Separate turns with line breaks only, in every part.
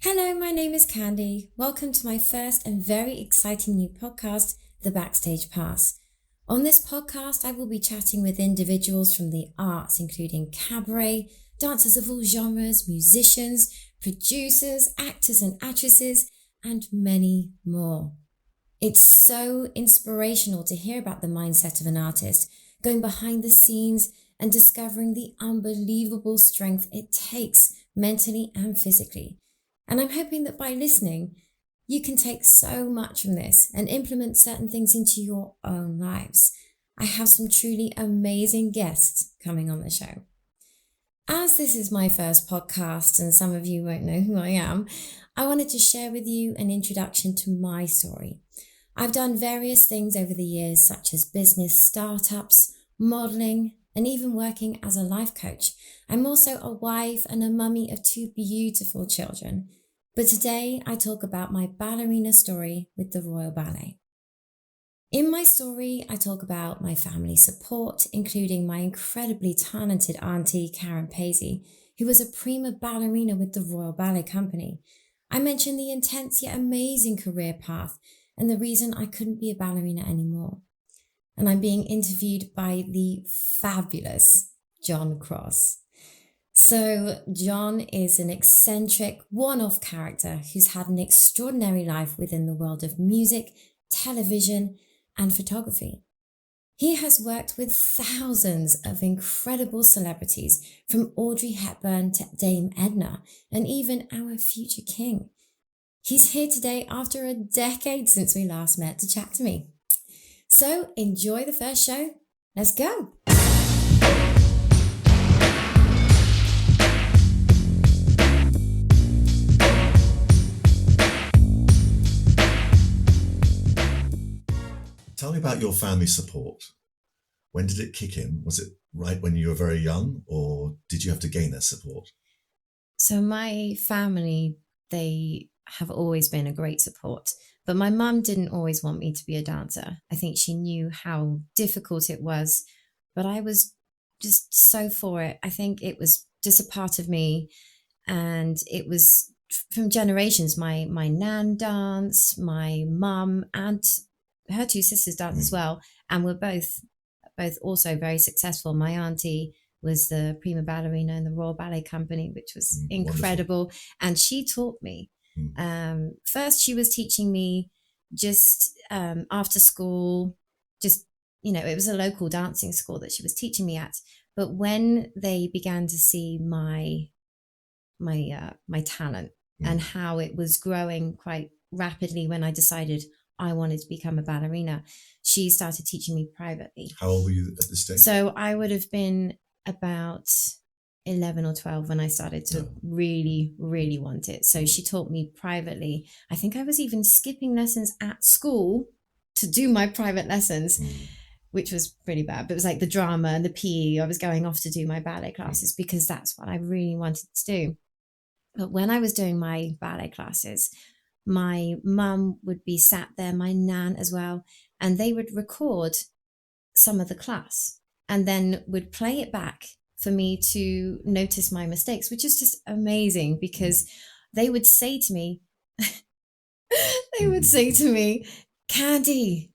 Hello, my name is Candy. Welcome to my first and very exciting new podcast, The Backstage Pass. On this podcast, I will be chatting with individuals from the arts, including cabaret, dancers of all genres, musicians, producers, actors and actresses, and many more. It's so inspirational to hear about the mindset of an artist, going behind the scenes and discovering the unbelievable strength it takes mentally and physically. And I'm hoping that by listening, you can take so much from this and implement certain things into your own lives. I have some truly amazing guests coming on the show. As this is my first podcast and some of you won't know who I am, I wanted to share with you an introduction to my story. I've done various things over the years, such as business startups, modeling, and even working as a life coach. I'm also a wife and a mummy of two beautiful children. But today I talk about my ballerina story with the Royal Ballet. In my story, I talk about my family support, including my incredibly talented auntie, Paisey, who was a prima ballerina with the Royal Ballet Company. I mention the intense yet amazing career path and the reason I couldn't be a ballerina anymore. And I'm being interviewed by the fabulous Jon X. So Jon is an eccentric, one-off character who's had an extraordinary life within the world of music, television, and photography. He has worked with thousands of incredible celebrities, from Audrey Hepburn to Dame Edna, and even our future king. He's here today after a decade since we last met to chat to me. So enjoy the first show. Let's go.
Tell me about your family support. When did it kick in? Was it right when you were very young, or did you have to gain that support?
So my family, they have always been a great support, but my mum didn't always want me to be a dancer. I think she knew how difficult it was, but I was just so for it. I think it was just a part of me, and it was from generations. My nan danced, my mum and her two sisters danced as well, and were both also very successful. My auntie was the prima ballerina in the Royal Ballet Company, which was incredible. Wonderful. And she taught me. First, she was teaching me just after school, just, it was a local dancing school that she was teaching me at. But when they began to see my talent and how it was growing quite rapidly when I decided I wanted to become a ballerina, she started teaching me privately.
How old were you at this stage?
So I would have been about 11 or 12 when I started to really, really want it. So she taught me privately. I think I was even skipping lessons at school to do my private lessons, which was pretty bad. But it was like the drama and the PE. I was going off to do my ballet classes because that's what I really wanted to do. But when I was doing my ballet classes, my mum would be sat there, my nan as well, and they would record some of the class and then would play it back for me to notice my mistakes, which is just amazing because they would say to me, Candy,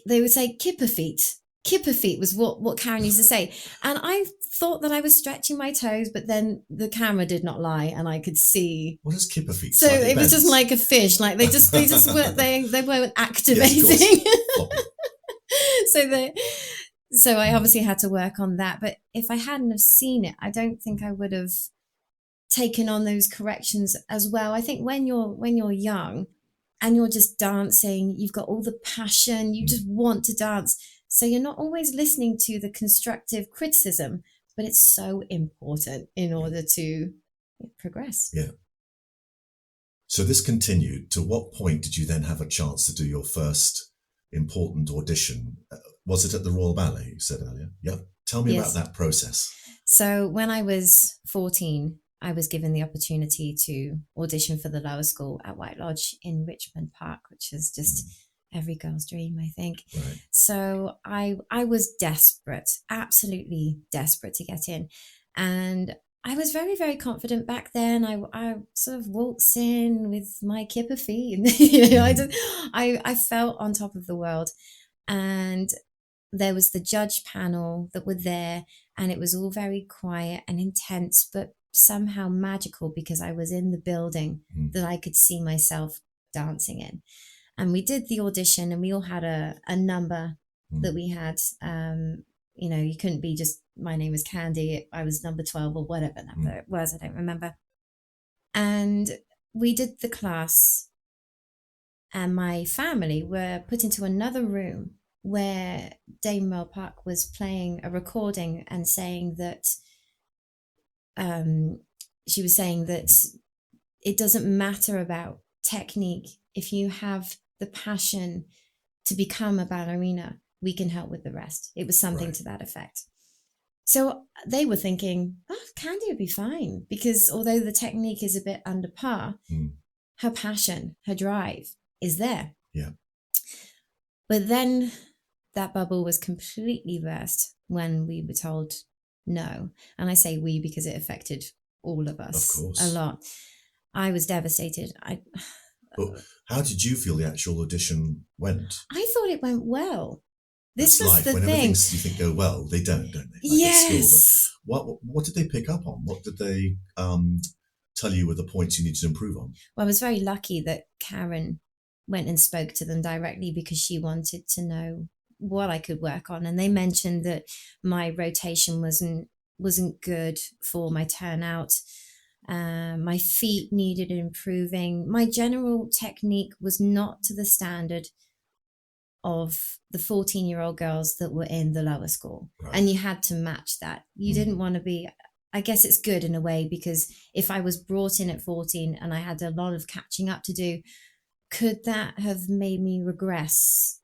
they would say, kipper feet. Kipper feet was what Karen used to say. And I thought that I was stretching my toes, but then the camera did not lie and I could see.
What is kipper feet?
So it was just like a fish, like they weren't activating. Yes, so I obviously had to work on that. But if I hadn't have seen it, I don't think I would have taken on those corrections as well. I think when you're young and you're just dancing, you've got all the passion, you just want to dance. So you're not always listening to the constructive criticism, but it's so important in order to progress.
Yeah. So this continued. To what point did you then have a chance to do your first important audition? Was it at the Royal Ballet, you said earlier? Yeah. Tell me about that process.
So when I was 14, I was given the opportunity to audition for the lower school at White Lodge in Richmond Park, which is just every girl's dream, I think.
Right.
So I was desperate, absolutely desperate to get in. And I was very, very confident back then. I sort of waltzed in with my kipper feet, and I felt on top of the world. And there was the judge panel that were there, and it was all very quiet and intense, but somehow magical because I was in the building that I could see myself dancing in. And we did the audition, and we all had a number that we had. You couldn't be just, my name is Candy, I was number 12 or whatever number it was, I don't remember. And we did the class, and my family were put into another room where Dame Mel Park was playing a recording and saying that she was saying that it doesn't matter about technique. If you have the passion to become a ballerina, we can help with the rest. It was something to that effect. So they were thinking, oh, Candy would be fine, because although the technique is a bit under par, her passion, her drive is there.
Yeah.
But then that bubble was completely burst when we were told no. And I say we because it affected all of us a lot. I was devastated.
But how did you feel the actual audition went?
I thought it went well.
This was life. The Whenever thing. Things you think go well, they don't they? Like
yes.
At school, but what did they pick up on? What did they tell you were the points you needed to improve on?
Well, I was very lucky that Karen went and spoke to them directly because she wanted to know what I could work on. And they mentioned that my rotation wasn't good for my turnout. My feet needed improving. My general technique was not to the standard of the 14-year-old girls that were in the lower school. Right. And you had to match that. You didn't want to be, I guess it's good in a way, because if I was brought in at 14 and I had a lot of catching up to do, could that have made me regress?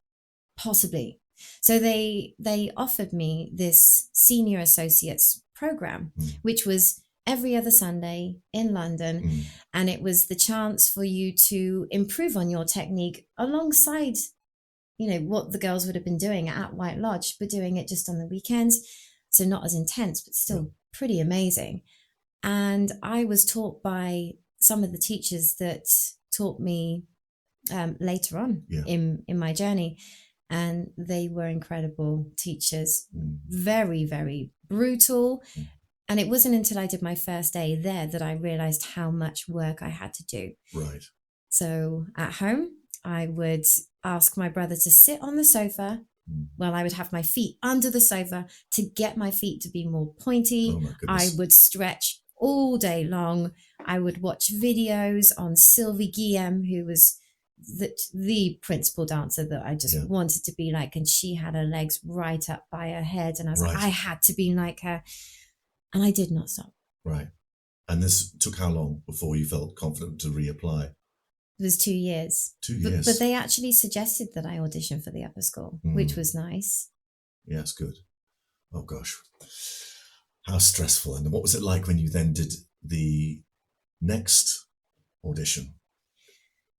Possibly. So they offered me this senior associates program, which was every other Sunday in London. And it was the chance for you to improve on your technique alongside, what the girls would have been doing at White Lodge, but doing it just on the weekends. So not as intense, but still pretty amazing. And I was taught by some of the teachers that taught me later on in my journey. And they were incredible teachers, very, very brutal. And it wasn't until I did my first day there that I realized how much work I had to do.
Right.
So at home, I would ask my brother to sit on the sofa while I would have my feet under the sofa to get my feet to be more pointy.
Oh my goodness.
I would stretch all day long. I would watch videos on Sylvie Guillem, who was the principal dancer that I just wanted to be like. And she had her legs right up by her head. And I was like, I had to be like her. And I did not stop.
Right. And this took how long before you felt confident to reapply?
It was 2 years.
2 years.
But they actually suggested that I audition for the upper school, which was nice.
Yeah, it's good. Oh, gosh. How stressful. And what was it like when you then did the next audition?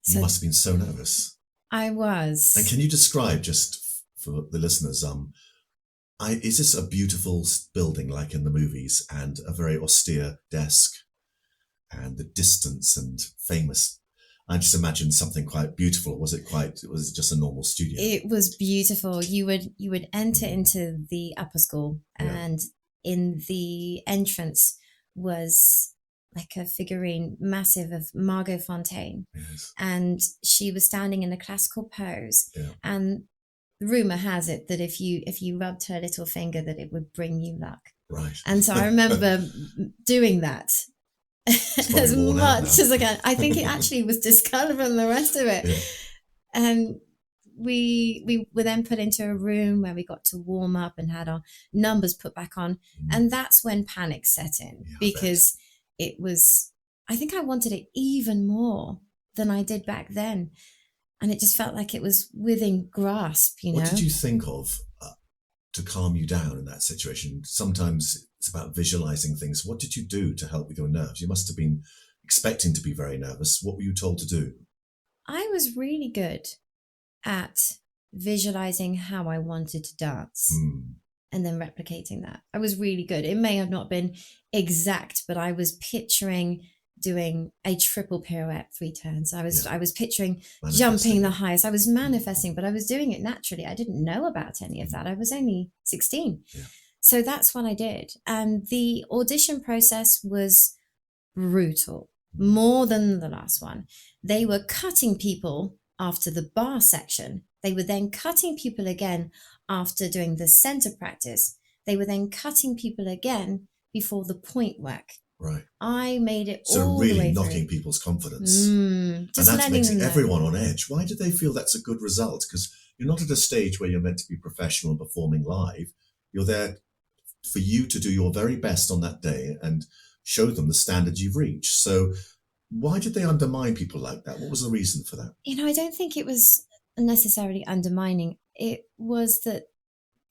You must have been so nervous.
I was.
And can you describe, just for the listeners, is this a beautiful building like in the movies, and a very austere desk, and the distance and famous? I just imagined something quite beautiful. Was it just a normal studio? It
was beautiful. You would enter into the upper school, and in the entrance was like a figurine, massive, of Margot Fontaine.
Yes.
And she was standing in a classical pose. Yeah. And rumor has it that if you rubbed her little finger, that it would bring you luck.
Right.
And so I remember doing that as much as I can. I think it actually was discoloring the rest of it. Yeah. And we were then put into a room where we got to warm up and had our numbers put back on. And that's when panic set in, because it was, I think I wanted it even more than I did back then. And it just felt like it was within grasp,
What did you think of to calm you down in that situation? Sometimes it's about visualizing things. What did you do to help with your nerves? You must have been expecting to be very nervous. What were you told to do?
I was really good at visualizing how I wanted to dance. and then replicating that. I was really good. It may have not been exact, but I was picturing doing a triple pirouette 3 turns. I was picturing jumping the highest. I was manifesting, but I was doing it naturally. I didn't know about any of that. I was only 16.
Yeah.
So that's what I did. And the audition process was brutal, more than the last one. They were cutting people after the bar section. They were then cutting people again after doing the center practice. They were then cutting people again before the point work.
Right.
I made it
so
all
really
the way
knocking
through.
people's confidence.
And
that's making everyone on edge. Why do they feel that's a good result? Because you're not at a stage where you're meant to be professional and performing live. You're there for you to do your very best on that day and show them the standards you've reached. So why did they undermine people like that? What was the reason for that?
I don't think it was necessarily undermining. It was that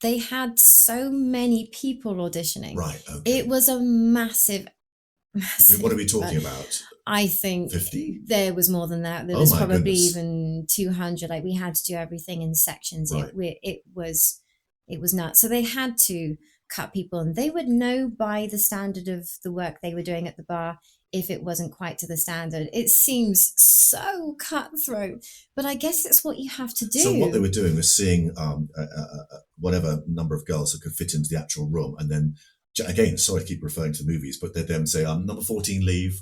they had so many people auditioning.
Right. Okay.
It was a massive.
What are we talking about?
I think
50?
There was more than that. There was probably
goodness.
even 200. Like, we had to do everything in sections.
Right.
It was nuts. So they had to cut people, and they would know by the standard of the work they were doing at the bar if it wasn't quite to the standard. It seems so cutthroat, but I guess it's what you have to do.
So what they were doing was seeing whatever number of girls that could fit into the actual room, and then, again, sorry to keep referring to the movies, but they'd then say, number 14, leave.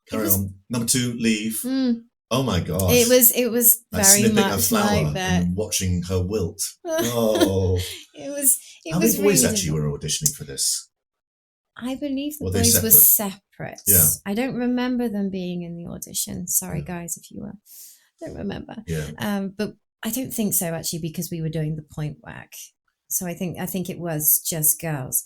Carry on. Number 2, leave. Oh my gosh.
It was very much like that.
And watching her wilt. Oh.
How
many boys
really
actually were auditioning for this?
I believe the boys were separate.
Yeah.
I don't remember them being in the audition. Sorry, guys, if you were. I don't remember.
Yeah.
But I don't think so, actually, because we were doing the point work. So I think it was just girls.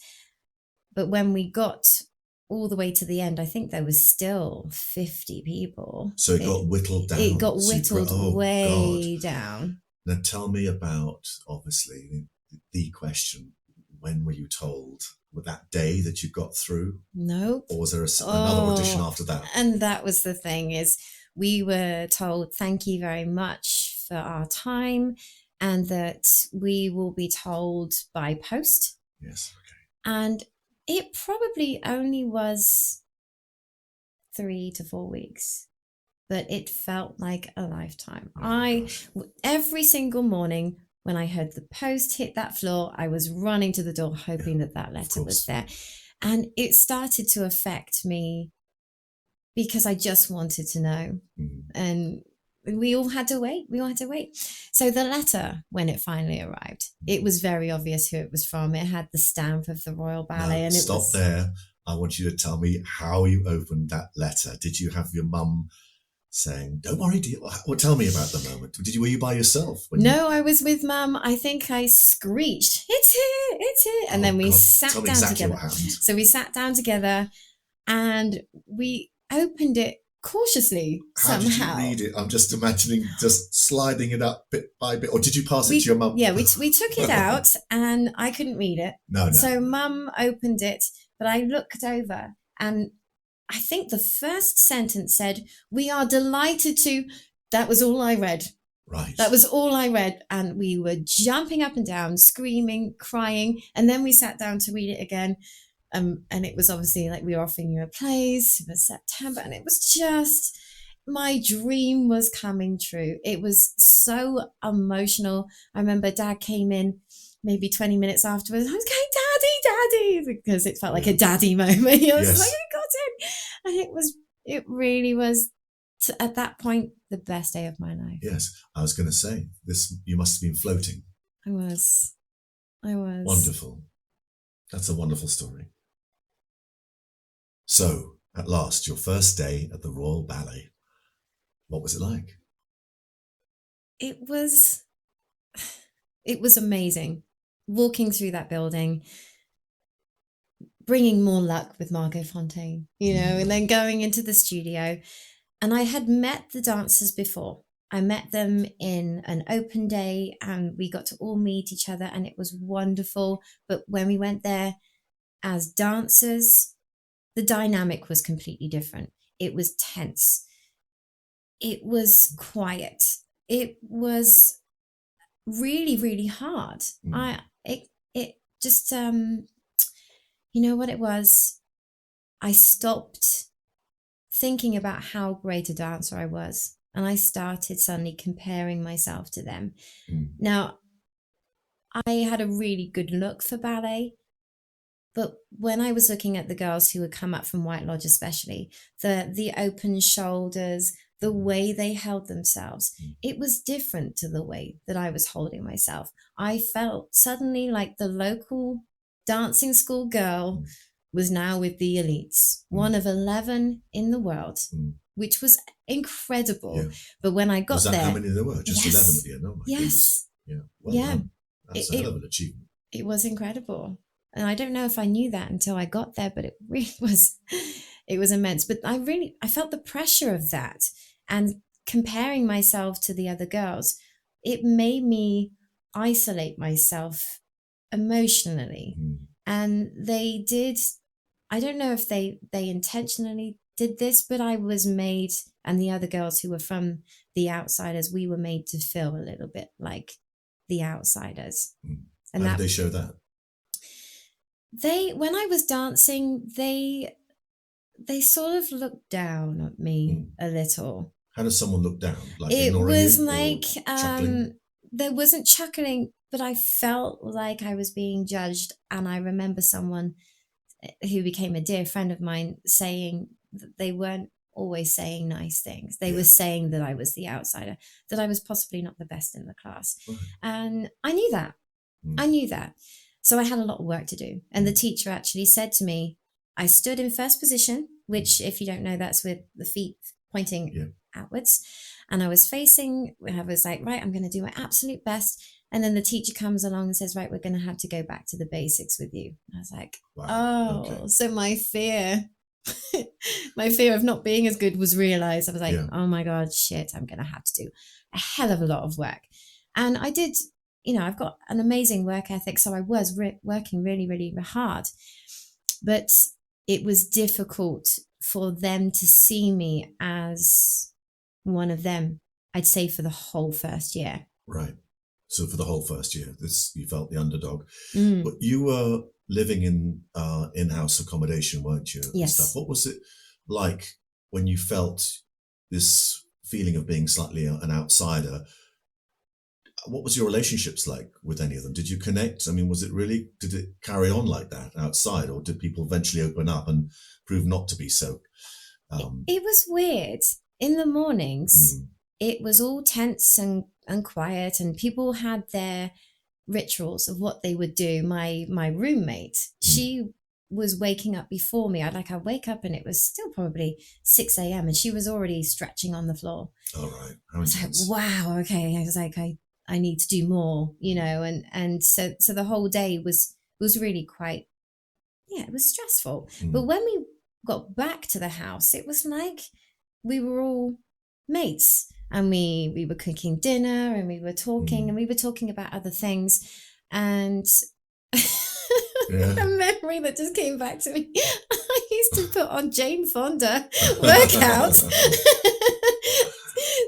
But when we got all the way to the end, I think there was still 50 people.
So it got whittled down.
It got whittled way down.
Now tell me about, obviously, the question. When were you told? With that day that you got through?
No.
Or was there another audition after that?
And that was the thing, is we were told, thank you very much for our time, and that we will be told by post.
Yes, okay.
And it probably only was 3 to 4 weeks, but it felt like a lifetime. Every single morning when I heard the post hit that floor, I was running to the door hoping that letter was there. And it started to affect me because I just wanted to know. And we all had to wait. So the letter, when it finally arrived, it was very obvious who it was from. It had the stamp of the Royal Ballet.
Now, stop there. I want you to tell me how you opened that letter. Did you have your mum saying, don't worry, well, tell me about the moment. Were you by yourself?
No, I was with Mum. I think I screeched, it's here. And then we sat down together.
What happened.
So we sat down together and we opened it cautiously somehow.
How did you read it? I'm just imagining just sliding it up bit by bit. Or did you pass it to your mum?
Yeah, we took it out and I couldn't read it.
No.
So Mum opened it, but I looked over and I think the first sentence said, we are delighted to. That was all I read.
Right.
That was all I read. And we were jumping up and down, screaming, crying. And then we sat down to read it again. And it was obviously like, we were offering you a place. It was September. And it was just, my dream was coming true. It was so emotional. I remember Dad came in maybe 20 minutes afterwards. I was going, Daddy, because it felt like a daddy moment. I was like, I got it. And it really was, at that point, the best day of my life.
Yes, I was going to say, you must have been floating.
I was.
Wonderful. That's a wonderful story. So, at last, your first day at the Royal Ballet. What was it like?
It was amazing. Walking through that building, bringing more luck with Margot Fonteyn, and then going into the studio. And I had met the dancers before. I met them in an open day and we got to all meet each other and it was wonderful. But when we went there as dancers, the dynamic was completely different. It was tense. It was quiet. It was really, really hard. It just, you know what it was? I stopped thinking about how great a dancer I was. And I started suddenly comparing myself to them. Now, I had a really good look for ballet. But when I was looking at the girls who would come up from White Lodge, especially, the open shoulders, the way they held themselves, it was different to the way that I was holding myself. I felt suddenly like the local dancing school girl was now with the elites, one of 11 in the world, which was incredible. Yeah. But when I got
was that
there...
how many there were? Just 11 at the end? Oh my goodness. Yeah. Well done. That's a hell of an achievement.
It was incredible. And I don't know if I knew that until I got there, but it really was, it was immense. But I felt the pressure of that, and comparing myself to the other girls, it made me isolate myself emotionally. And they did, I don't know if they intentionally did this, but I was made, and the other girls who were from the outsiders, we were made to feel a little bit like the outsiders.
And how did they show that?
When I was dancing, they sort of looked down at me a little.
How does someone look down? Like
it was like
chuckling?
There wasn't chuckling, but I felt like I was being judged. And I remember someone who became a dear friend of mine saying that they weren't always saying nice things. They were saying that I was the outsider, that I was possibly not the best in the class. And I knew that. I knew that. So I had a lot of work to do. And the teacher actually said to me, I stood in first position, which, if you don't know, that's with the feet pointing outwards. And I was like, right, I'm going to do my absolute best. And then the teacher comes along and says, right, we're going to have to go back to the basics with you. And I was like, so my fear of not being as good was realized. I was like, oh my God, shit, I'm going to have to do a hell of a lot of work. And I did. I've got an amazing work ethic, so I was working really, really hard. But it was difficult for them to see me as one of them, I'd say, for the whole first year.
Right. So for the whole first year, you felt the underdog. But you were living in in-house accommodation, weren't you?
Yes.
And stuff. What was it like when you felt this feeling of being slightly an outsider? What was your relationships like with any of them? Did you connect? I mean, did it carry on like that outside, or did people eventually open up and prove not to be so?
It was weird. In the mornings, it was all tense and quiet, and people had their rituals of what they would do. My roommate, she was waking up before me. I'd wake up and it was still probably 6 a.m. and she was already stretching on the floor.
All right.
I was like, wow, okay. I was like, I need to do more, and so the whole day was really quite, it was stressful. But when we got back to the house, it was like we were all mates, and we were cooking dinner, and we were talking, and we were talking about other things. And a memory that just came back to me, I used to put on Jane Fonda workouts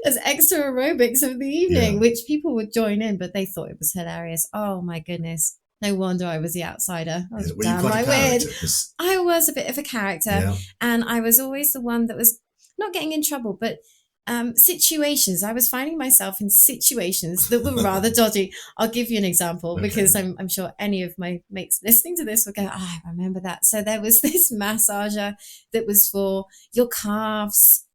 as extra aerobics of the evening, which people would join in, but they thought it was hilarious. Oh my goodness. No wonder I was the outsider. I was downright weird. I was a bit of a character, and I was always the one that was not getting in trouble, but situations. I was finding myself in situations that were rather dodgy. I'll give you an example because I'm sure any of my mates listening to this will go, I remember that. So there was this massager that was for your calves,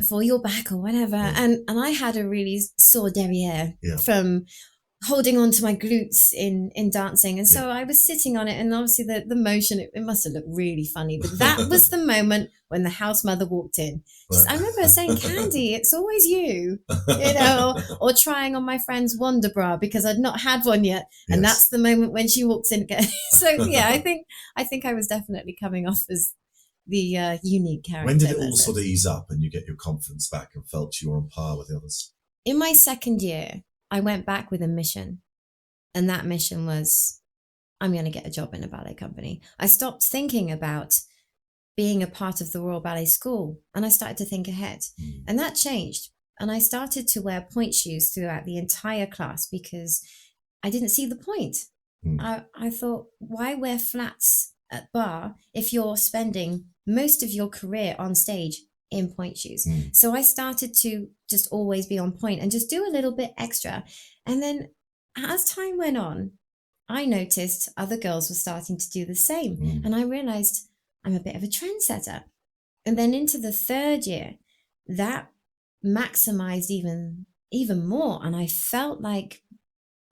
for your back or whatever. And I had a really sore derriere from holding on to my glutes in dancing. And so I was sitting on it, and obviously the motion, it must have looked really funny. But that was the moment when the house mother walked in. I remember her saying, Candy, it's always you, or trying on my friend's Wonder Bra because I'd not had one yet. And that's the moment when she walks in again. So I think I was definitely coming off as the unique character.
When did it all sort of ease up and you get your confidence back and felt you were on par with the others?
In my second year, I went back with a mission. And that mission was, I'm going to get a job in a ballet company. I stopped thinking about being a part of the Royal Ballet School, and I started to think ahead. And that changed. And I started to wear point shoes throughout the entire class because I didn't see the point. I thought, why wear flats at bar if you're spending most of your career on stage in point shoes? So I started to just always be on point and just do a little bit extra. And then as time went on, I noticed other girls were starting to do the same. And I realized I'm a bit of a trendsetter. And then into the third year, that maximized even more. And I felt like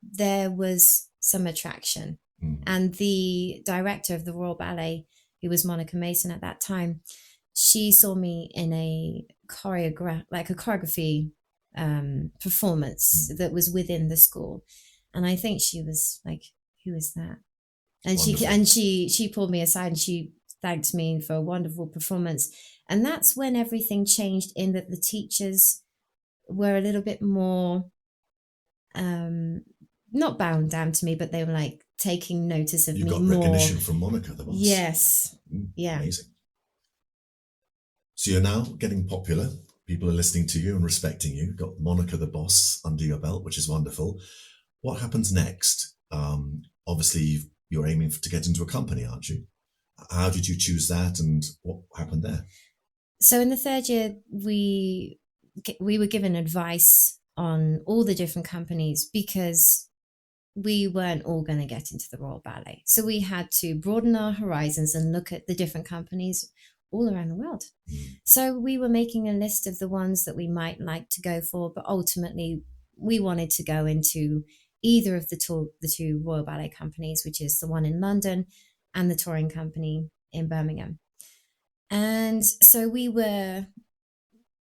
there was some attraction. And the director of the Royal Ballet, who was Monica Mason at that time, she saw me in a choreography performance that was within the school. And I think she was like, who is that? And wonderful. she pulled me aside and she thanked me for a wonderful performance. And that's when everything changed, in that the teachers were a little bit more not bound down to me, but they were like taking notice of me more. You got
recognition from Monica, the boss.
Yes. Yeah.
Amazing. So you're now getting popular. People are listening to you and respecting you. You've got Monica the boss under your belt, which is wonderful. What happens next? Obviously, you're aiming to get into a company, aren't you? How did you choose that, and what happened there?
So in the third year, we were given advice on all the different companies, because we weren't all going to get into the Royal Ballet. So we had to broaden our horizons and look at the different companies all around the world. So we were making a list of the ones that we might like to go for, but ultimately we wanted to go into either of the two Royal Ballet companies, which is the one in London and the touring company in Birmingham. And so we were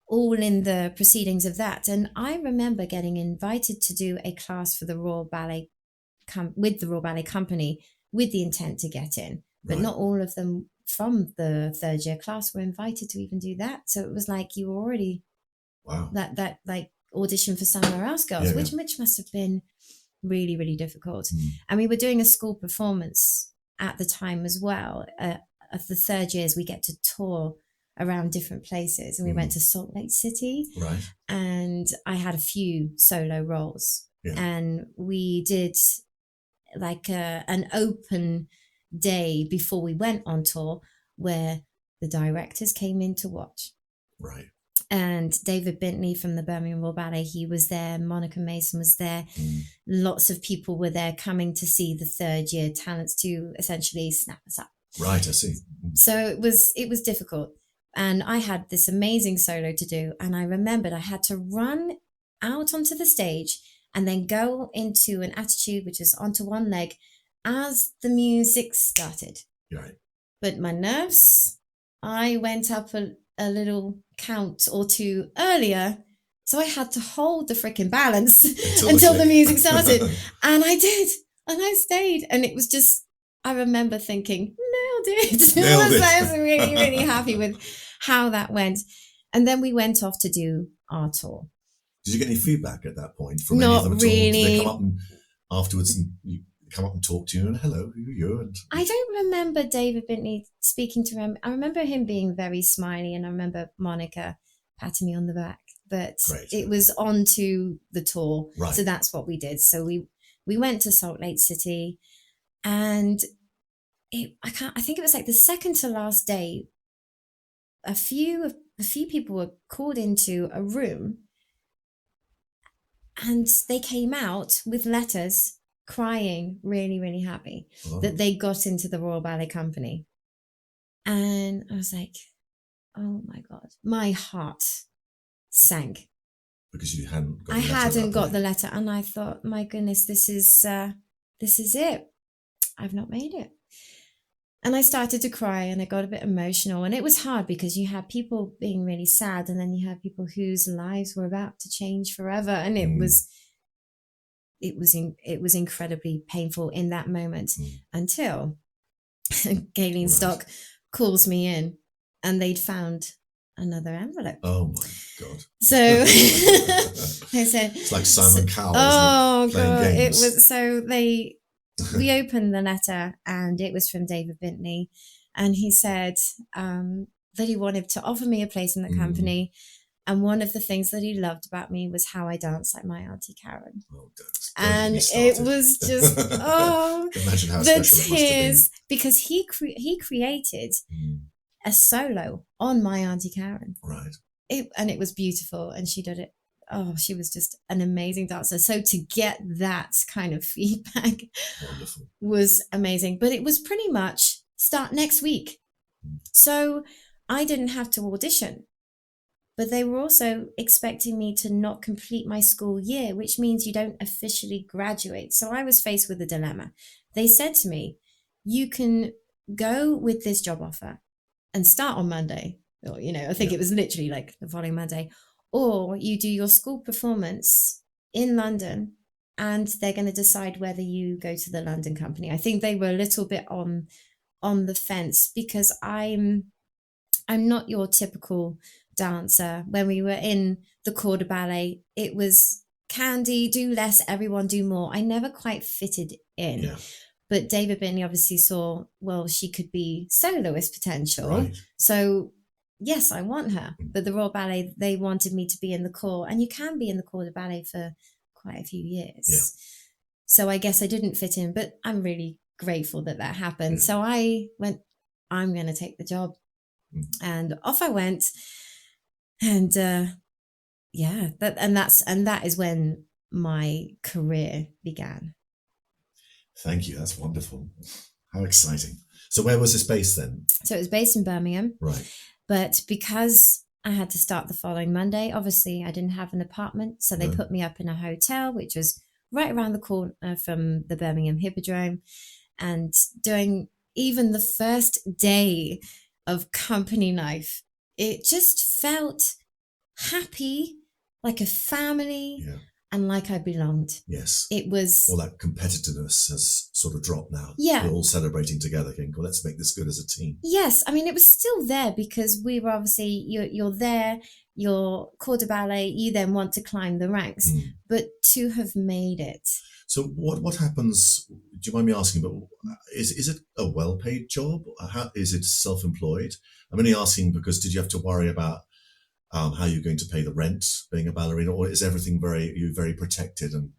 all in the proceedings of that. And I remember getting invited to do a class for the Royal Ballet with the Royal Ballet Company, with the intent to get in. But not all of them from the third year class were invited to even do that. So it was like you were already that like audition for somewhere else girls, which must have been really, really difficult. And we were doing a school performance at the time as well. Of the third years, we get to tour around different places, and we went to Salt Lake City, and I had a few solo roles, and we did like an open day before we went on tour, where the directors came in to watch. And David Bintley from the Birmingham Royal Ballet, he was there. Monica Mason was there. Lots of people were there coming to see the third year talents to essentially snap us up.
I see.
So it was difficult. And I had this amazing solo to do. And I remembered I had to run out onto the stage and then go into an attitude, which is onto one leg, as the music started. But my nerves, I went up a little count or two earlier. So I had to hold the freaking balance until the music started. And I did. And I stayed. And it was just, I remember thinking, nailed it. I was really, really happy with how that went. And then we went off to do our tour.
Did you get any feedback at that point from
any
of them at
really.
all? Did they come up and afterwards and you come up and talk to you and hello, who are you? And
I don't remember David Bintley speaking to him. I remember him being very smiley, and I remember Monica patting me on the back. But it was on to the tour. So that's what we did. So we went to Salt Lake City, and I think it was like the second to last day, a few people were called into a room, and they came out with letters crying, really, really happy that they got into the Royal Ballet Company. And I was like, oh my God, my heart sank.
Because you hadn't got
the letter. I hadn't got the letter. And I thought, my goodness, this is it. I've not made it. And I started to cry, and I got a bit emotional, and it was hard because you had people being really sad, and then you had people whose lives were about to change forever. And it was incredibly painful in that moment until Galen Stock calls me in, and they'd found another envelope.
Oh my God.
So they said,
it's like Simon Cowell.
Oh God. It was, so we opened the letter, and it was from David Bintley, and he said that he wanted to offer me a place in the company, And one of the things that he loved about me was how I danced like my Auntie Karen.
Oh,
and it was just,
imagine how
the
special
tears, because he created a solo on my Auntie Karen.
Right.
And it was beautiful, and she did it. Oh, she was just an amazing dancer. So to get that kind of feedback was amazing. But it was pretty much start next week. So I didn't have to audition. But they were also expecting me to not complete my school year, which means you don't officially graduate. So I was faced with a dilemma. They said to me, you can go with this job offer and start on Monday. Or, I think it was literally like the following Monday. Or you do your school performance in London and they're going to decide whether you go to the London company. I think they were a little bit on the fence, because I'm not your typical dancer. When we were in the corps de ballet, it was Candy, do less, everyone do more. I never quite fitted in. Yeah. But David Binney obviously saw, well, she could be soloist potential. Right. So yes, I want her. But the Royal Ballet, they wanted me to be in the corps, and you can be in the corps de ballet for quite a few years. Yeah. So I guess I didn't fit in, but I'm really grateful that happened. Yeah. So I went, I'm going to take the job. And off I went. And that is when my career began.
Thank you. That's wonderful. How exciting. So where was this based then?
So it was based in Birmingham.
Right.
But because I had to start the following Monday, obviously I didn't have an apartment. So they put me up in a hotel, which was right around the corner from the Birmingham Hippodrome. And during even the first day of company life, it just felt happy, like a family, and like I belonged.
Yes.
It was...
all that competitiveness has sort of dropped now.
Yeah.
We're all celebrating together, thinking, well, let's make this good as a team.
Yes. I mean, it was still there, because we were obviously, you're there, you're corps de ballet, you then want to climb the ranks, but to have made it.
So what happens, do you mind me asking, but is it a well-paid job? How, is it self-employed? I'm only asking because did you have to worry about how you're going to pay the rent being a ballerina, or is everything very protected and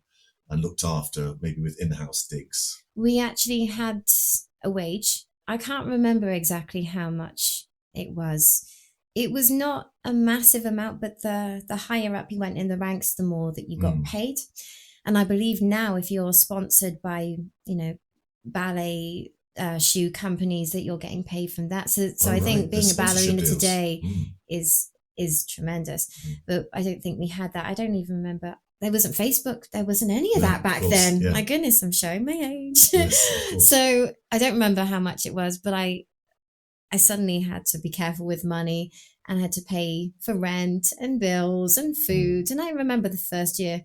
looked after, maybe with in-house digs?
We actually had a wage. I can't remember exactly how much it was. It was not a massive amount, but the higher up you went in the ranks, the more that you got paid. And I believe now, if you're sponsored by, ballet shoe companies, that you're getting paid from that. So I think being a ballerina today is tremendous. But I don't think we had that. I don't even remember. There wasn't Facebook. There wasn't any of that back then. Yeah. My goodness, I'm showing my age. Yes, so I don't remember how much it was, but I suddenly had to be careful with money and had to pay for rent and bills and food. And I remember the first year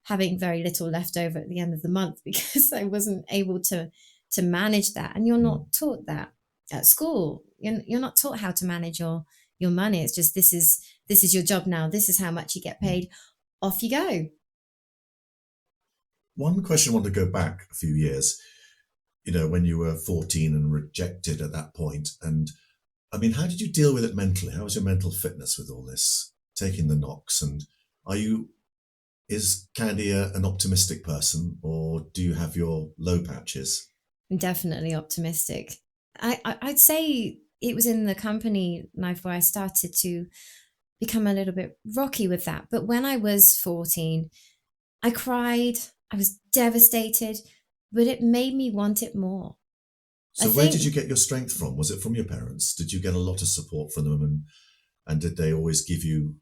having very little left over at the end of the month, because I wasn't able to manage that. And you're not taught that at school. You're not taught how to manage your money. It's just, this is your job now. This is how much you get paid. Off you go.
One question I want to go back a few years, when you were 14 and rejected at that point. And I mean, how did you deal with it mentally? How was your mental fitness with all this, taking the knocks? And is Candy an optimistic person, or do you have your low patches?
I'm definitely optimistic. I'd say it was in the company life where I started to become a little bit rocky with that. But when I was 14, I cried. I was devastated, but it made me want it more.
So where did you get your strength from? Was it from your parents? Did you get a lot of support from them? And did they always give you,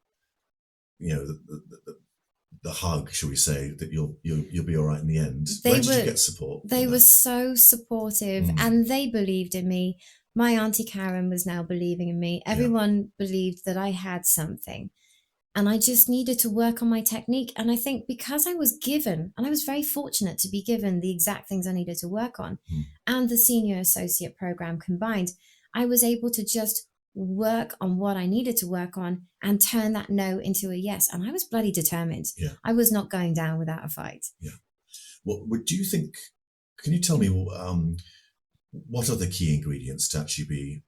the hug, shall we say, that you'll be all right in the end? Where did you get support?
They were so supportive, and they believed in me. My Auntie Karen was now believing in me. Everyone believed that I had something, and I just needed to work on my technique. And I think because I was given, and I was very fortunate to be given the exact things I needed to work on, and the senior associate program combined, I was able to just work on what I needed to work on and turn that no into a yes. And I was bloody determined. Yeah. I was not going down without a fight.
Yeah. What do you think? Can you tell me what are the key ingredients to actually be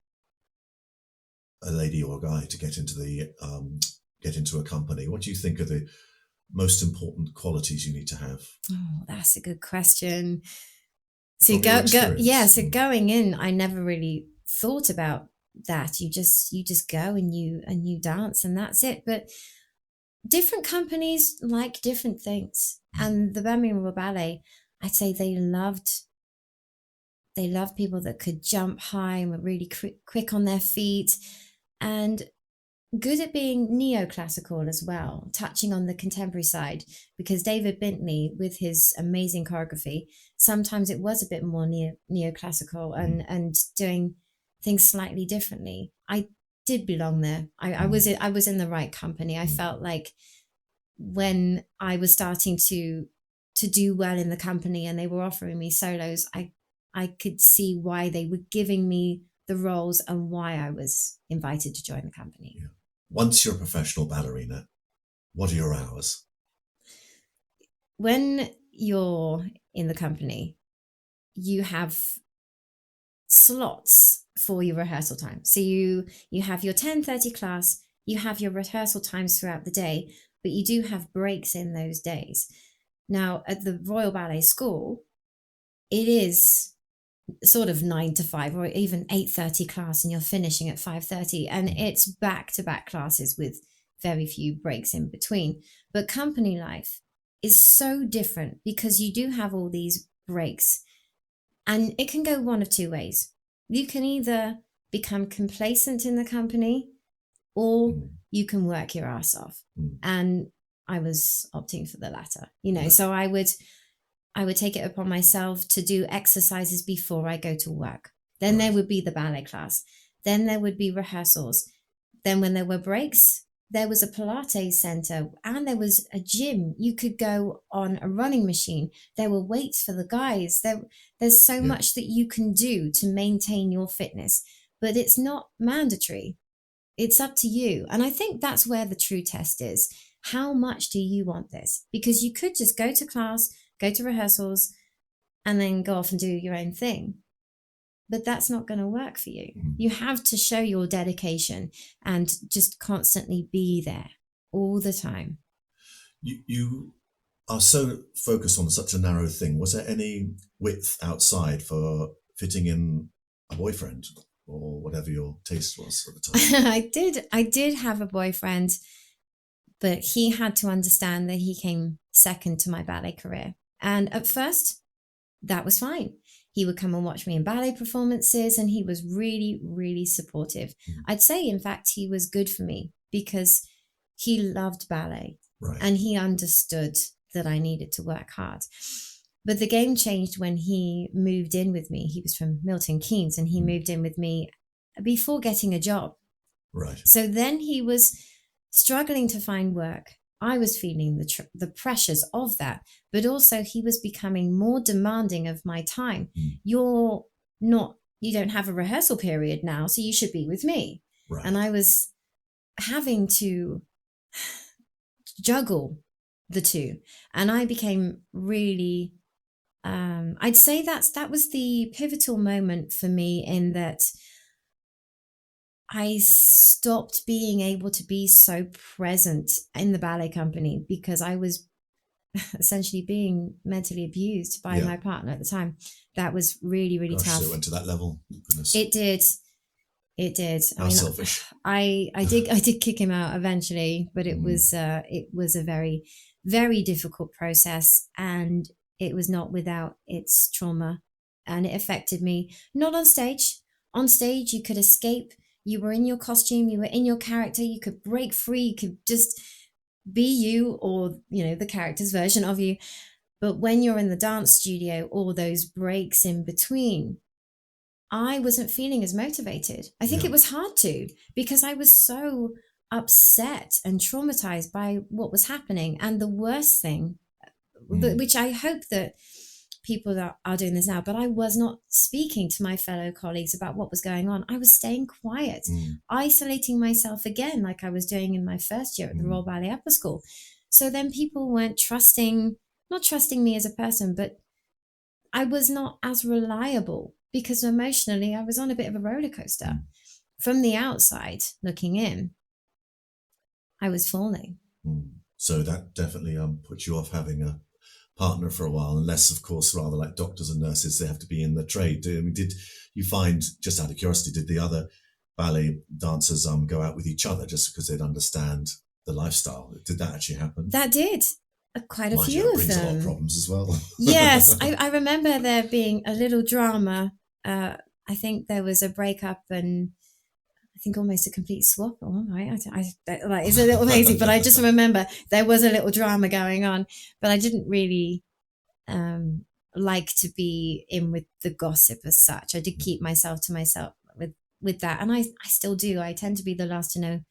a lady or a guy to get into the get into a company? What do you think are the most important qualities you need to have?
Oh, that's a good question. So
From your experience.
So going in, I never really thought about that. You just go and you dance, and that's it. But different companies like different things. And the Birmingham Royal Ballet, I'd say they loved people that could jump high and were really quick on their feet, and good at being neoclassical as well, touching on the contemporary side, because David Bintley, with his amazing choreography, sometimes it was a bit more neoclassical and doing things slightly differently. I did belong there. I was in the right company. I felt like when I was starting to do well in the company and they were offering me solos, I could see why they were giving me the roles and why I was invited to join the company.
Yeah. Once you're a professional ballerina, what are your hours?
When you're in the company, you have slots for your rehearsal time. So you have your 10:30 class, you have your rehearsal times throughout the day, but you do have breaks in those days. Now, at the Royal Ballet School, it is sort of 9 to 5 or even 8:30 class, and you're finishing at 5:30, and it's back-to-back classes with very few breaks in between. But company life is so different because you do have all these breaks, and it can go one of two ways. You can either become complacent in the company, or you can work your ass off. And I was opting for the latter, so I would take it upon myself to do exercises before I go to work. Then there would be the ballet class. Then there would be rehearsals. Then when there were breaks, there was a Pilates center and there was a gym. You could go on a running machine. There were weights for the guys. There's so much that you can do to maintain your fitness, but it's not mandatory. It's up to you. And I think that's where the true test is. How much do you want this? Because you could just go to class, go to rehearsals, and then go off and do your own thing. But that's not going to work for you. You have to show your dedication and just constantly be there all the time.
You are so focused on such a narrow thing. Was there any width outside for fitting in a boyfriend or whatever your taste was at the time?
I did have a boyfriend, but he had to understand that he came second to my ballet career. And at first, that was fine. He would come and watch me in ballet performances, and he was really, really supportive. I'd say, in fact, he was good for me because he loved ballet and he understood that I needed to work hard. But the game changed when he moved in with me. He was from Milton Keynes, and he moved in with me before getting a job.
Right.
So then he was struggling to find work. I was feeling the pressures of that, but also he was becoming more demanding of my time. You don't have a rehearsal period now, so you should be with me. Right. And I was having to juggle the two. And I became really, I'd say that was the pivotal moment for me, in that I stopped being able to be so present in the ballet company because I was essentially being mentally abused by my partner at the time. That was really, really tough.
So it went to that level? Goodness.
It did.
How selfish.
I did kick him out eventually, but it was a very, very difficult process, and it was not without its trauma, and it affected me. Not on stage. On stage, you could escape. You were in your costume, you were in your character, you could break free, you could just be you, or, the character's version of you. But when you're in the dance studio, all those breaks in between, I wasn't feeling as motivated. I think it was hard to, because I was so upset and traumatized by what was happening. And the worst thing, which I hope that people are doing this now, but I was not speaking to my fellow colleagues about what was going on. I was staying quiet, isolating myself again, like I was doing in my first year at the Royal Ballet Upper School. So then people weren't not trusting me as a person, but I was not as reliable because emotionally I was on a bit of a roller coaster. From the outside looking in, I was falling.
So that definitely put you off having a partner for a while, unless, of course, rather like doctors and nurses, they have to be in the trade. Did you find, just out of curiosity, did the other ballet dancers go out with each other just because they'd understand the lifestyle? Did that actually happen?
That did. Quite a
Mind
few
you,
of
brings
them.
a lot of problems as well.
Yes, I remember there being a little drama. I think there was a breakup and I think almost a complete swap. All right, like, it's a little hazy, but I just remember there was a little drama going on. But I didn't really like to be in with the gossip as such. I did keep myself to myself with that, and I still do. I tend to be the last to know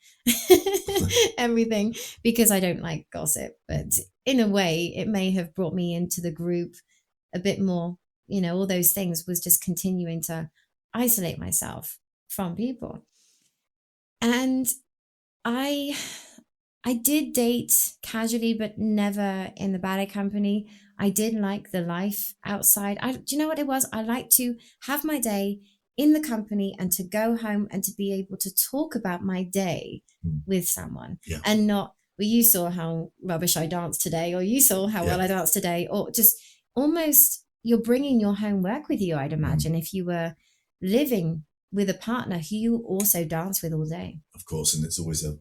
everything because I don't like gossip. But in a way, it may have brought me into the group a bit more. You know, all those things was just continuing to isolate myself from people. And I did date casually, but never in the ballet company. I did like the life outside. Do you know what it was? I like to have my day in the company and to go home and to be able to talk about my day with someone and not, well, you saw how rubbish I danced today, or you saw how well I danced today, or just almost you're bringing your homework with you, I'd imagine, if you were living with a partner who you also dance with all day.
Of course, and it's always a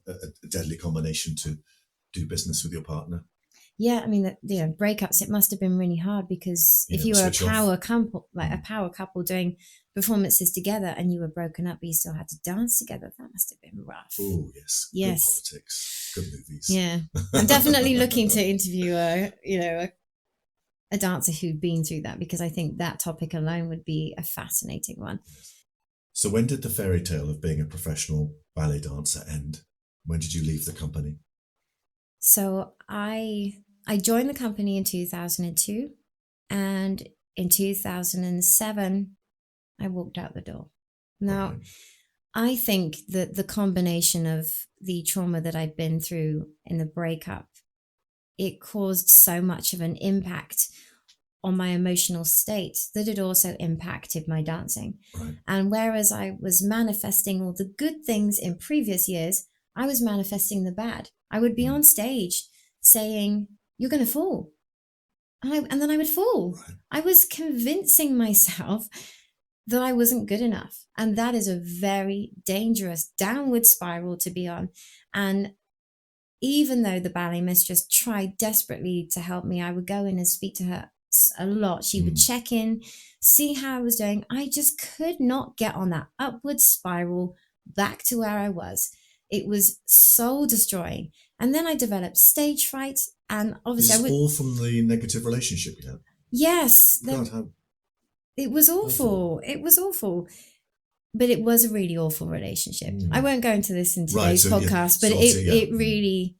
deadly combination to do business with your partner.
Yeah, I mean, the breakups, it must have been really hard because if you were a power couple, like a power couple doing performances together and you were broken up, but you still had to dance together, that must have been rough.
Oh, yes. Good politics, good movies.
Yeah. I'm definitely looking to interview a dancer who'd been through that, because I think that topic alone would be a fascinating one.
Yes. So when did the fairy tale of being a professional ballet dancer end? When did you leave the company?
So I joined the company in 2002, and in 2007, I walked out the door. Now, I think that the combination of the trauma that I'd been through in the breakup, it caused so much of an impact on my emotional state that it also impacted my dancing.
Right.
And whereas I was manifesting all the good things in previous years, I was manifesting the bad. I would be on stage saying, "You're going to fall." And then I would fall. Right. I was convincing myself that I wasn't good enough. And that is a very dangerous downward spiral to be on. And even though the ballet mistress tried desperately to help me, I would go in and speak to her a lot. She would check in, see how I was doing. I just could not get on that upward spiral back to where I was. It was soul destroying. And then I developed stage fright. And obviously,
this is all from the negative relationship you had.
Yes. It was awful. It was awful. But it was a really awful relationship. I won't go into this in today's podcast, but it really,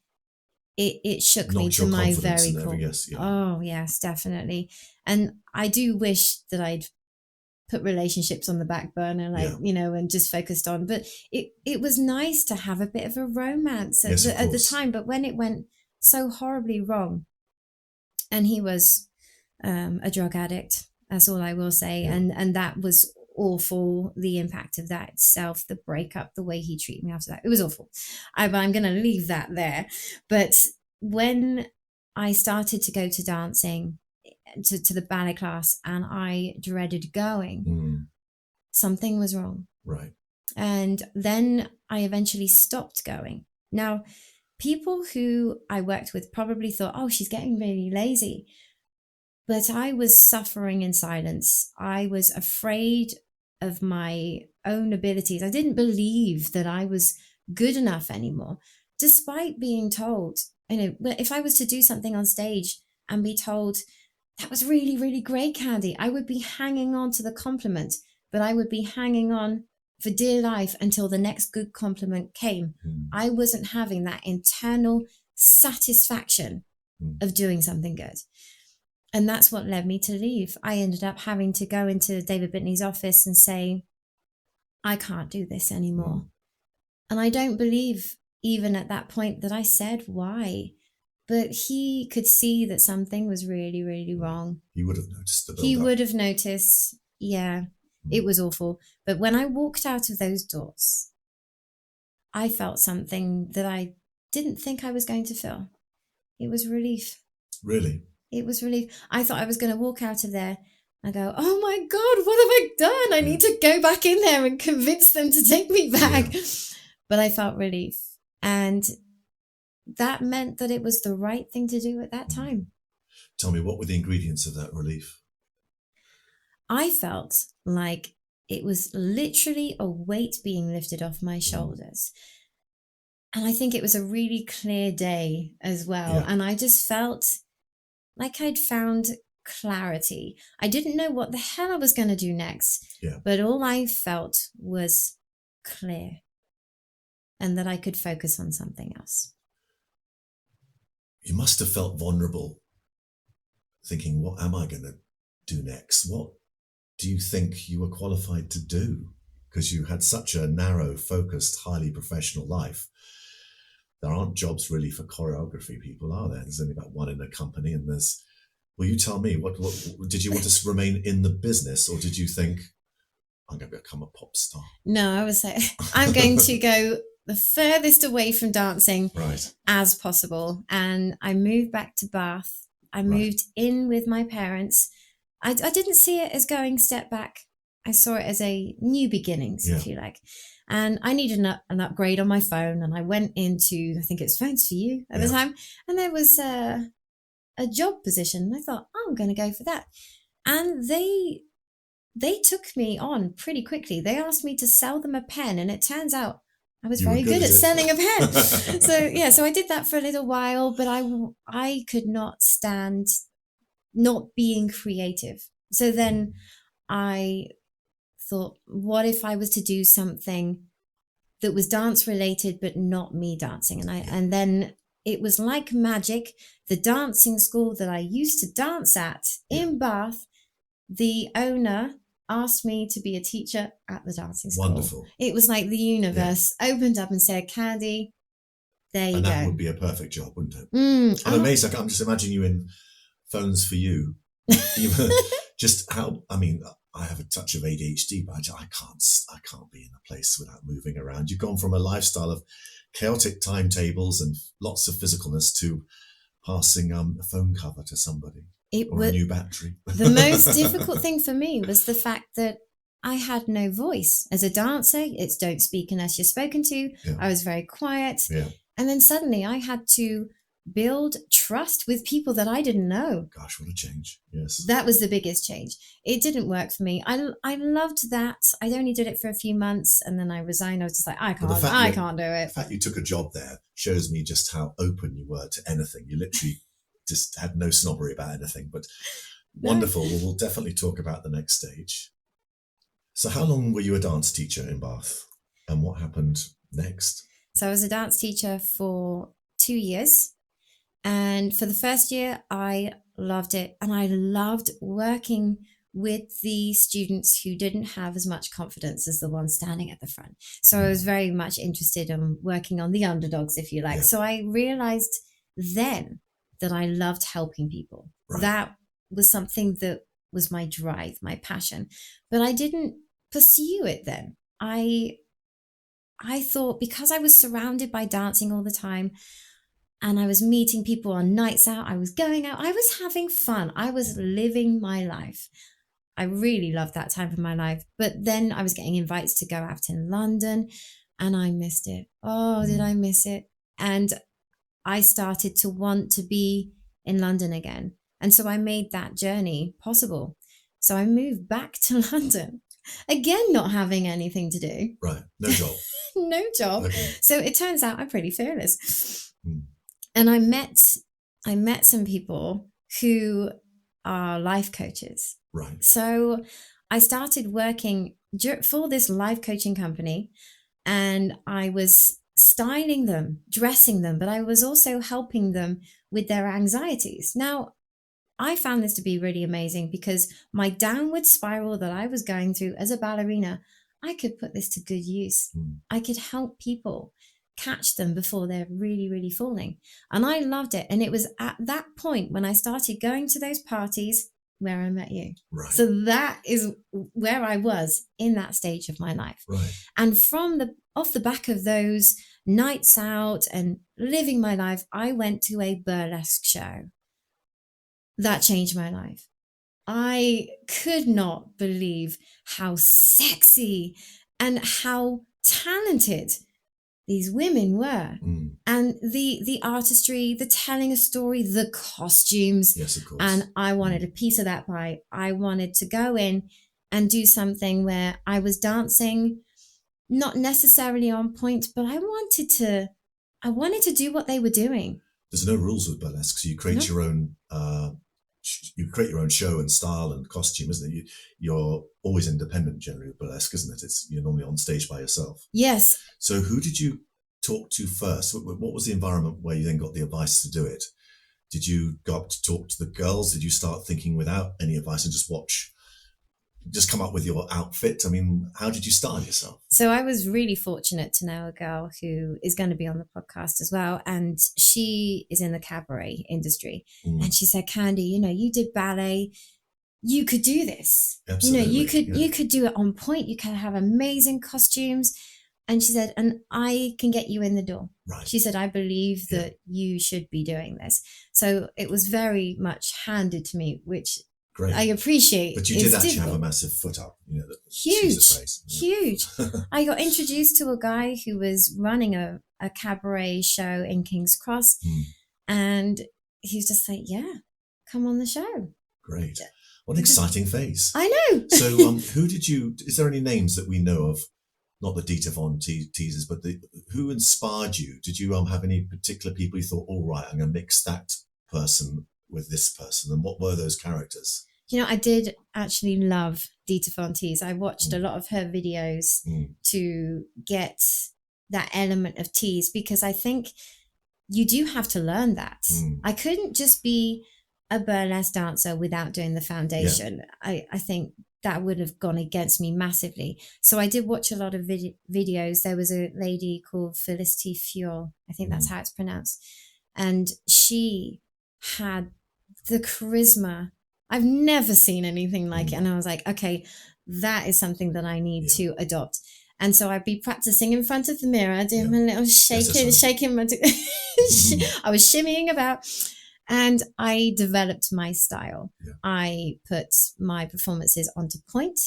it shook me to my very core. Oh, yes, definitely. And I do wish that I'd put relationships on the back burner, and just focused on. But it was nice to have a bit of a romance at the time. But when it went so horribly wrong, and he was a drug addict, that's all I will say. Yeah. And that was awful. The impact of that itself, the breakup, the way he treated me after that, it was awful. I'm going to leave that there. But when I started to go to dancing, to the ballet class, and I dreaded going, something was wrong.
Right.
And then I eventually stopped going. Now, people who I worked with probably thought, oh, she's getting really lazy. But I was suffering in silence. I was afraid of my own abilities. I didn't believe that I was good enough anymore, despite being told, if I was to do something on stage and be told, that was really, really great, Candy, I would be hanging on to the compliment, but I would be hanging on for dear life until the next good compliment came. I wasn't having that internal satisfaction of doing something good. And that's what led me to leave. I ended up having to go into David Bitney's office and say, I can't do this anymore. And I don't believe even at that point that I said why. But he could see that something was really, really wrong.
He would have noticed the build-up.
He would have noticed. Yeah, it was awful. But when I walked out of those doors, I felt something that I didn't think I was going to feel. It was relief.
Really?
It was relief. I thought I was going to walk out of there and go, oh my God, what have I done? I need to go back in there and convince them to take me back. Yeah. But I felt relief. And that meant that it was the right thing to do at that time.
Tell me, what were the ingredients of that relief?
I felt like it was literally a weight being lifted off my shoulders. And I think it was a really clear day as well. Yeah. And I just felt like I'd found clarity. I didn't know what the hell I was going to do next. Yeah. But all I felt was clear and that I could focus on something else.
You must have felt vulnerable, thinking, what am I going to do next? What do you think you were qualified to do? Because you had such a narrow, focused, highly professional life. There aren't jobs really for choreography people, are there? There's only about one in a company, and there's. Well, you tell me. What did you want to remain in the business, or did you think I'm going to become a pop star?
No, I was like, I'm going to go the furthest away from dancing as possible, and I moved back to Bath. I moved in with my parents. I didn't see it as going step back. I saw it as a new beginnings, if you like. And I needed an upgrade on my phone. And I went into, I think it's Phones for You at the time. And there was a job position. And I thought, oh, I'm going to go for that. And they took me on pretty quickly. They asked me to sell them a pen. And it turns out I was very good at selling a pen. So I did that for a little while. But I could not stand not being creative. So then I thought, what if I was to do something that was dance related, but not me dancing? And then it was like magic. The dancing school that I used to dance at in Bath, the owner asked me to be a teacher at the dancing school.
Wonderful.
It was like the universe opened up and said, Candy, there you go.
And that would be a perfect job, wouldn't it? I'm amazed. I'm just imagining you in Phones for You. Just how, I mean, I have a touch of ADHD, but I can't be in a place without moving around. You've gone from a lifestyle of chaotic timetables and lots of physicalness to passing a phone cover to somebody or a new battery.
The most difficult thing for me was the fact that I had no voice. As a dancer, it's don't speak unless you're spoken to. Yeah. I was very quiet. Yeah. And then suddenly I had to build trust with people that I didn't know.
Gosh, what a change. Yes.
That was the biggest change. It didn't work for me. I loved that. I only did it for a few months and then I resigned. I was just like, I can't do it.
The fact you took a job there shows me just how open you were to anything. You literally just had no snobbery about anything, but wonderful. Well, we'll definitely talk about the next stage. So how long were you a dance teacher in Bath and what happened next?
So I was a dance teacher for 2 years. And for the first year, I loved it. And I loved working with the students who didn't have as much confidence as the ones standing at the front. So I was very much interested in working on the underdogs, if you like. Yeah. So I realized then that I loved helping people. Right. That was something that was my drive, my passion. But I didn't pursue it then. I thought because I was surrounded by dancing all the time, and I was meeting people on nights out. I was going out. I was having fun. I was living my life. I really loved that time of my life. But then I was getting invites to go out in London and I missed it. Oh, did I miss it? And I started to want to be in London again. And so I made that journey possible. So I moved back to London, again, not having anything to do.
Right. No job.
No job. Okay. So it turns out I'm pretty fearless. And I met some people who are life coaches.
Right.
So I started working for this life coaching company and I was styling them, dressing them, but I was also helping them with their anxieties. Now, I found this to be really amazing because my downward spiral that I was going through as a ballerina, I could put this to good use. I could help people catch them before they're really, really falling. And I loved it. And it was at that point when I started going to those parties where I met you.
Right.
So that is where I was in that stage of my life.
Right.
And off the back of those nights out and living my life, I went to a burlesque show. That changed my life. I could not believe how sexy and how talented these women were. And the artistry, the telling a story, the costumes.
Yes, of course.
And I wanted a piece of that pie. I wanted to go in and do something where I was dancing, not necessarily on point, but I wanted to do what they were doing.
There's no rules with burlesque, so you create your own show and style and costume, isn't it? You're always independent generally with burlesque, isn't it? You're normally on stage by yourself.
Yes.
So who did you talk to first? What was the environment where you then got the advice to do it? Did you go up to talk to the girls? Did you start thinking without any advice and just come up with your outfit? I mean, how did you style yourself?
So I was really fortunate to know a girl who is going to be on the podcast as well. And she is in the cabaret industry. And she said, Candy, you did ballet. You could do this.
Absolutely.
You could do it on point. You can have amazing costumes. And she said, and I can get you in the door.
Right.
She said, I believe that you should be doing this. So it was very much handed to me, which
great.
I appreciate.
But you did actually have a massive foot up.
Huge. I got introduced to a guy who was running a cabaret show in King's Cross. And he was just like, yeah, come on the show.
Great. What an exciting phase.
I know.
So is there any names that we know of? Not the Dita Von teasers, but who inspired you? Did you have any particular people you thought, all right, I'm going to mix that person with this person? And what were those characters?
I did actually love Dita Von Teese. I watched a lot of her videos to get that element of tease, because I think you do have to learn that. I couldn't just be a burlesque dancer without doing the foundation. Yeah. I think that would have gone against me massively. So I did watch a lot of videos. There was a lady called Felicity Fior. I think that's how it's pronounced. And she had the charisma. I've never seen anything like it. And I was like, okay, that is something that I need to adopt. And so I'd be practicing in front of the mirror, doing my little shaking my I was shimmying about. And I developed my style. Yeah. I put my performances onto point.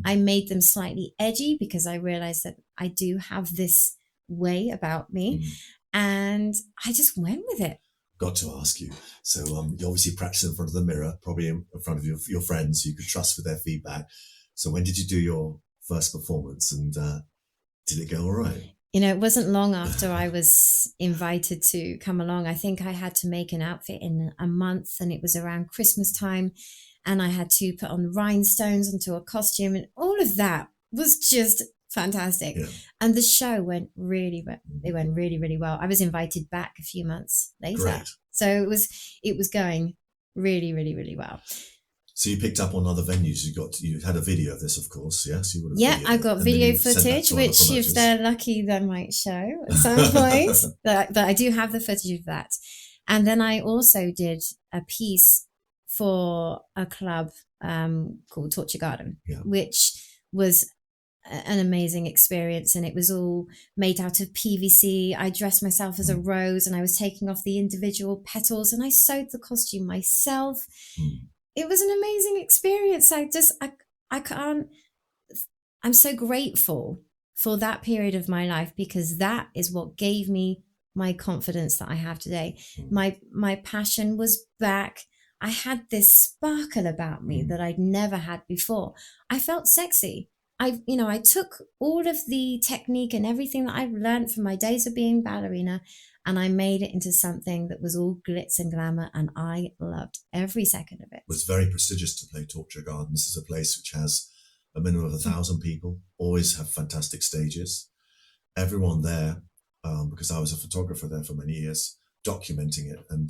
I made them slightly edgy because I realized that I do have this way about me. And I just went with it.
Got to ask you. So you obviously practice in front of the mirror, probably in front of your friends who you could trust with their feedback. So when did you do your first performance, and did it go all right?
It wasn't long after I was invited to come along. I think I had to make an outfit in a month, and it was around Christmas time, and I had to put on rhinestones onto a costume, and all of that was just fantastic. Yeah. And the show went really well. I was invited back a few months later. Great. So it was going really, really, really well.
So you picked up on other venues. You had a video of this, of course. Yes, you would have.
Yeah, I got video footage, which if they're lucky, they might show at some point. But I do have the footage of that. And then I also did a piece for a club called Torture Garden, which was an amazing experience. And it was all made out of PVC. I dressed myself as a rose, and I was taking off the individual petals, and I sewed the costume myself. It was an amazing experience. I'm so grateful for that period of my life, because that is what gave me my confidence that I have today. My passion was back. I had this sparkle about me that I'd never had before. I felt sexy. I took all of the technique and everything that I've learned from my days of being ballerina, and I made it into something that was all glitz and glamour, and I loved every second of it. It
was very prestigious to play Torture Garden. This is a place which has a minimum of 1,000 people, always have fantastic stages. Everyone there, because I was a photographer there for many years, documenting it, and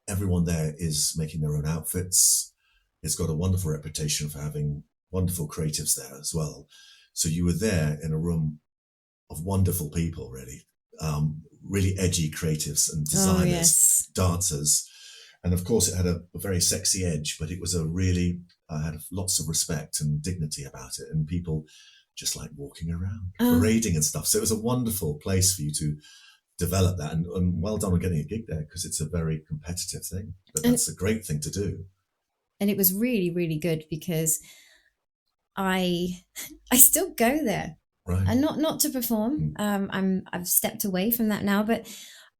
everyone there is making their own outfits. It's got a wonderful reputation for having wonderful creatives there as well. So you were there in a room of wonderful people, really. Really edgy creatives and designers, dancers. And of course it had a very sexy edge, but it was had lots of respect and dignity about it. And people just like walking around, parading and stuff. So it was a wonderful place for you to develop that, and well done on getting a gig there, because it's a very competitive thing, but that's a great thing to do.
And it was really, really good, because I still go there,
right?
And not to perform. I've stepped away from that now, but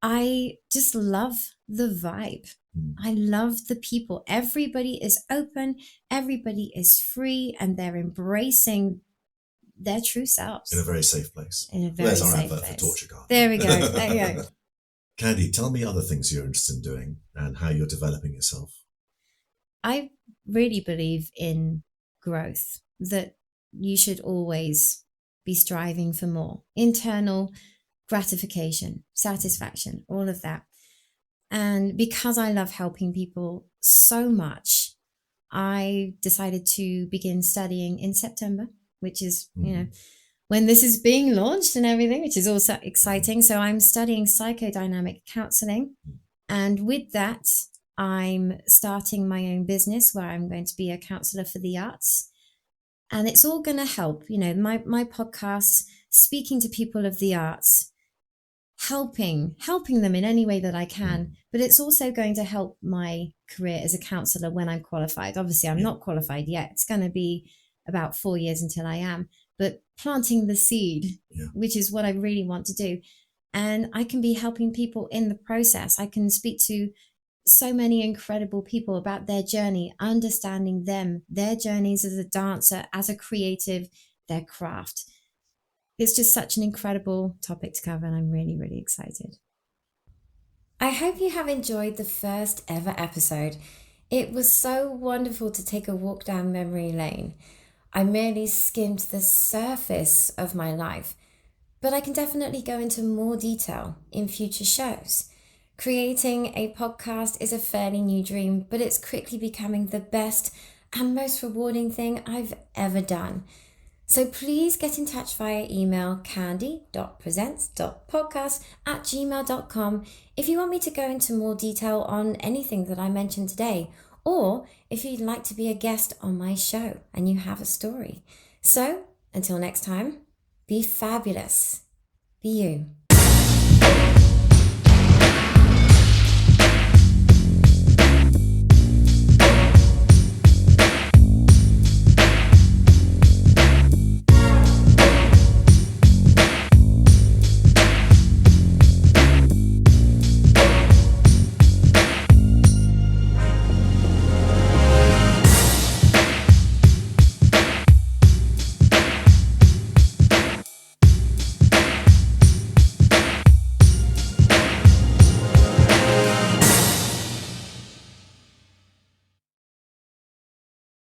I just love the vibe. I love the people. Everybody is open, everybody is free, and they're embracing their true selves
in a very safe place.
There's
our advert for Torture Garden.
There we go. There you go.
Candy, tell me other things you're interested in doing and how you're developing yourself.
I really believe in growth, that you should always be striving for more internal gratification, satisfaction, all of that. And because I love helping people so much, I decided to begin studying in September, which is, when this is being launched and everything, which is also exciting. So I'm studying psychodynamic counseling. And with that, I'm starting my own business where I'm going to be a counselor for the arts. And it's all going to help, my podcasts, speaking to people of the arts, helping them in any way that I can. But it's also going to help my career as a counselor when I'm qualified. Obviously, I'm not qualified yet. It's going to be about 4 years until I am. But planting the seed, which is what I really want to do. And I can be helping people in the process. I can speak to so many incredible people about their journey, understanding them, their journeys as a dancer, as a creative, their craft. It's just such an incredible topic to cover, and I'm really, really excited. I hope you have enjoyed the first ever episode. It was so wonderful to take a walk down memory lane. I merely skimmed the surface of my life, but I can definitely go into more detail in future shows. Creating a podcast is a fairly new dream, but it's quickly becoming the best and most rewarding thing I've ever done. So please get in touch via email candy.presents.podcast@gmail.com if you want me to go into more detail on anything that I mentioned today, or if you'd like to be a guest on my show and you have a story. So until next time, be fabulous. Be you.